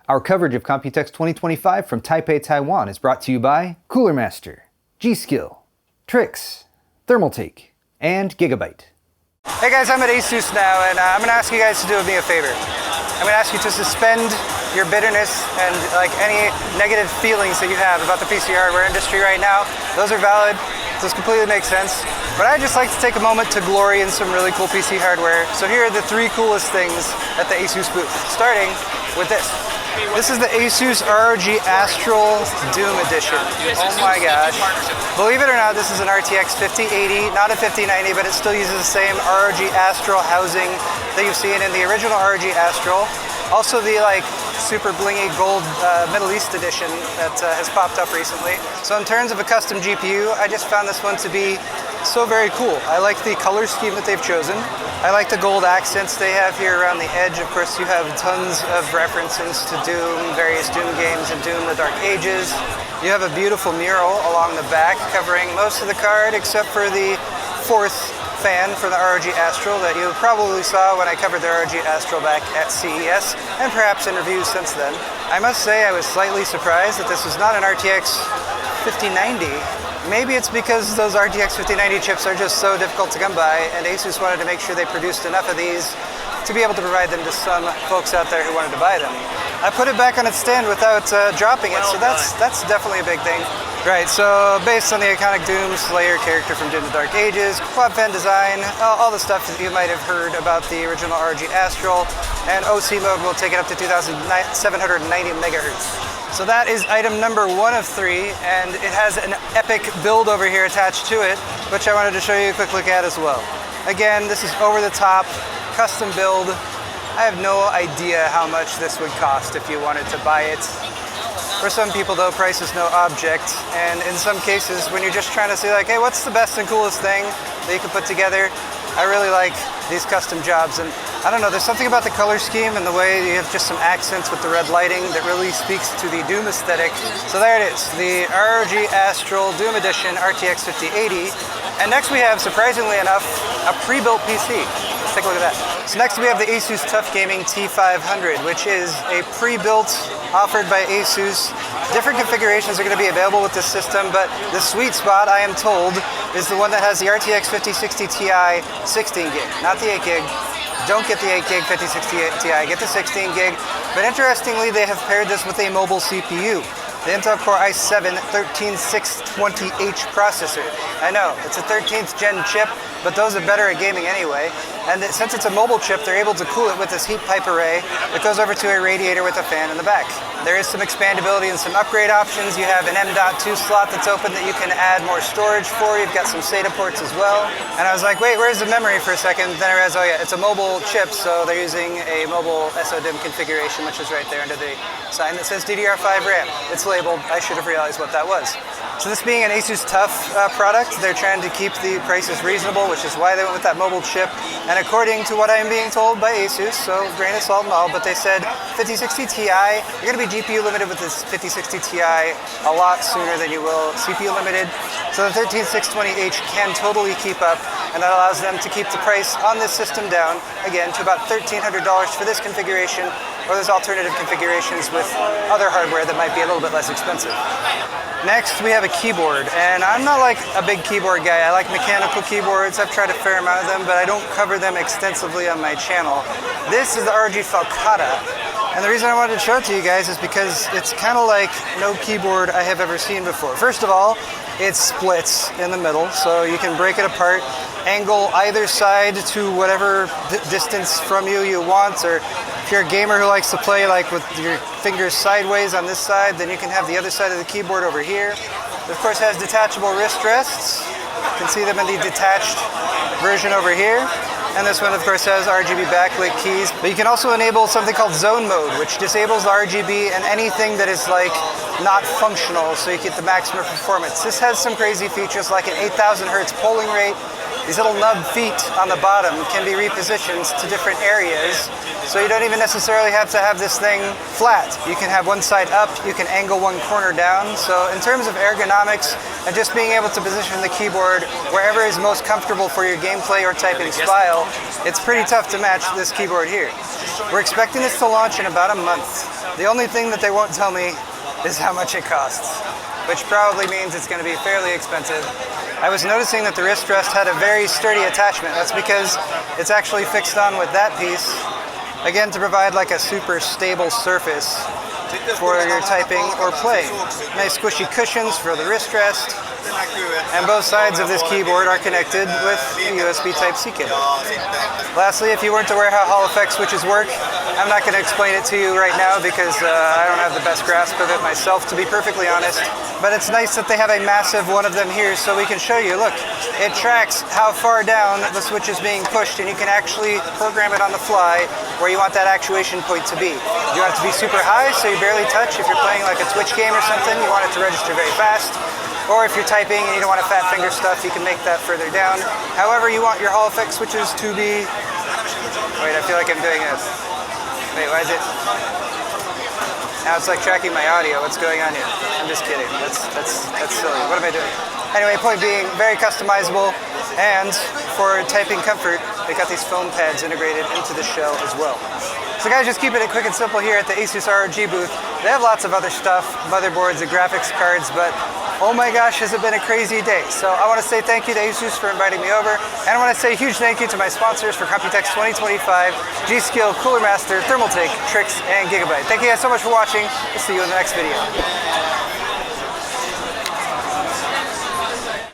Our coverage of Computex 2025 from Taipei, Taiwan is brought to you by Cooler Master, G-Skill, Trix, Thermaltake, and Gigabyte. Hey guys, I'm at ASUS now, and I'm going to ask you guys to do me a favor. I'm going to ask you to suspend your bitterness and any negative feelings that you have about the PC hardware industry right now. Those are valid. Those completely make sense. But I'd just like to take a moment to glory in some really cool PC hardware. So here are the 3 coolest things at the ASUS booth, starting with this. This is the ASUS ROG Astral Doom Edition. Oh my gosh. Believe it or not, this is an RTX 5080, not a 5090, but it still uses the same ROG Astral housing that you've seen in the original ROG Astral. Also the super blingy gold Middle East edition that has popped up recently. So in terms of a custom GPU, I just found this one to be so very cool. I like the color scheme that they've chosen. I like the gold accents they have here around the edge. Of course, you have tons of references to Doom, various Doom games, and Doom the Dark Ages. You have a beautiful mural along the back covering most of the card except for the 4th fan for the ROG Astral that you probably saw when I covered the ROG Astral back at CES, and perhaps in reviews since then. I must say I was slightly surprised that this was not an RTX 5090. Maybe it's because those RTX 5090 chips are just so difficult to come by, and ASUS wanted to make sure they produced enough of these to be able to provide them to some folks out there who wanted to buy them. I put it back on its stand without dropping it, so that's definitely a big thing. Right, so based on the iconic Doom Slayer character from Doom the Dark Ages, quad fan design, all the stuff that you might have heard about the original ROG Astral, and OC mode will take it up to 2,790 megahertz. So that is item number 1 of 3, and it has an epic build over here attached to it, which I wanted to show you a quick look at as well. Again, this is over the top, custom build. I have no idea how much this would cost if you wanted to buy it. For some people though, price is no object, and in some cases when you're just trying to say hey, what's the best and coolest thing that you can put together, I really like these custom jobs. And I don't know, there's something about the color scheme and the way you have just some accents with the red lighting that really speaks to the Doom aesthetic. So there it is, the ROG Astral Doom Edition RTX 5080. And next we have, surprisingly enough, a pre-built PC. Let's take a look at that. So next we have the ASUS TUF Gaming T500, which is a pre-built offered by ASUS. Different configurations are going to be available with this system, but the sweet spot, I am told, is the one that has the RTX 5060 Ti 16 gig, not the 8 gig. Don't get the 8 gig 5060 Ti, get the 16 gig. But interestingly, they have paired this with a mobile CPU. The Intel Core i7 13620H processor. I know, it's a 13th gen chip, but those are better at gaming anyway. And since it's a mobile chip, they're able to cool it with this heat pipe array that goes over to a radiator with a fan in the back. There is some expandability and some upgrade options. You have an M.2 slot that's open that you can add more storage for. You've got some SATA ports as well. And I was like, wait, where's the memory for a second? Then I realized, oh yeah, it's a mobile chip, so they're using a mobile SODIMM configuration, which is right there under the sign that says DDR5 RAM. It's labeled. I should have realized what that was. So this being an ASUS TUF product, they're trying to keep the prices reasonable, which is why they went with that mobile chip. And according to what I am being told by ASUS, so grain of salt and all, but they said 5060 Ti, you're going to be GPU limited with this 5060 Ti a lot sooner than you will CPU limited. So the 13620H can totally keep up, and that allows them to keep the price on this system down, again, to about $1,300 for this configuration, or there's alternative configurations with other hardware that might be a little bit less expensive. Next, we have a keyboard, and I'm not like a big keyboard guy. I like mechanical keyboards. I've tried a fair amount of them, but I don't cover them extensively on my channel. This is the ROG Falcata, and the reason I wanted to show it to you guys is because it's kind of like no keyboard I have ever seen before. First of all, it splits in the middle, so you can break it apart, angle either side to whatever distance from you want, or if you're a gamer who likes to play with your fingers sideways on this side, then you can have the other side of the keyboard over here. It of course has detachable wrist rests. You can see them in the detached version over here. And this one of course has RGB backlit keys. But you can also enable something called zone mode, which disables the RGB and anything that is not functional, so you get the maximum performance. This has some crazy features like an 8,000 hertz polling rate. These little nub feet on the bottom can be repositioned to different areas, so you don't even necessarily have to have this thing flat. You can have one side up, you can angle one corner down. So in terms of ergonomics and just being able to position the keyboard wherever is most comfortable for your gameplay or typing style, it's pretty tough to match this keyboard here. We're expecting this to launch in about a month. The only thing that they won't tell me is how much it costs, which probably means it's going to be fairly expensive. I was noticing that the wrist rest had a very sturdy attachment. That's because it's actually fixed on with that piece, again, to provide like a super stable surface for your typing or play. Nice squishy cushions for the wrist rest, and both sides of this keyboard are connected with a USB Type-C cable. Lastly, if you weren't aware how Hall effect switches work, I'm not going to explain it to you right now because I don't have the best grasp of it myself, to be perfectly honest. But it's nice that they have a massive one of them here so we can show you. Look, it tracks how far down the switch is being pushed, and you can actually program it on the fly where you want that actuation point to be. You want it to be super high so you barely touch. If you're playing like a Twitch game or something, you want it to register very fast. Or if you're typing and you don't want to fat finger stuff, you can make that further down. However you want your Hall effect switches to be... Wait, I feel like I'm doing this. Wait, why is it... Now it's like tracking my audio. What's going on here? I'm just kidding. That's silly. What am I doing? Anyway, point being, very customizable, and for typing comfort, they got these foam pads integrated into the shell as well. So guys, just keeping it quick and simple here at the ASUS ROG booth. They have lots of other stuff, motherboards and graphics cards, but oh my gosh, has it been a crazy day. So I want to say thank you to ASUS for inviting me over, and I want to say a huge thank you to my sponsors for Computex 2025, G-Skill, Cooler Master, Thermaltake, Trix, and Gigabyte. Thank you guys so much for watching. We'll see you in the next video.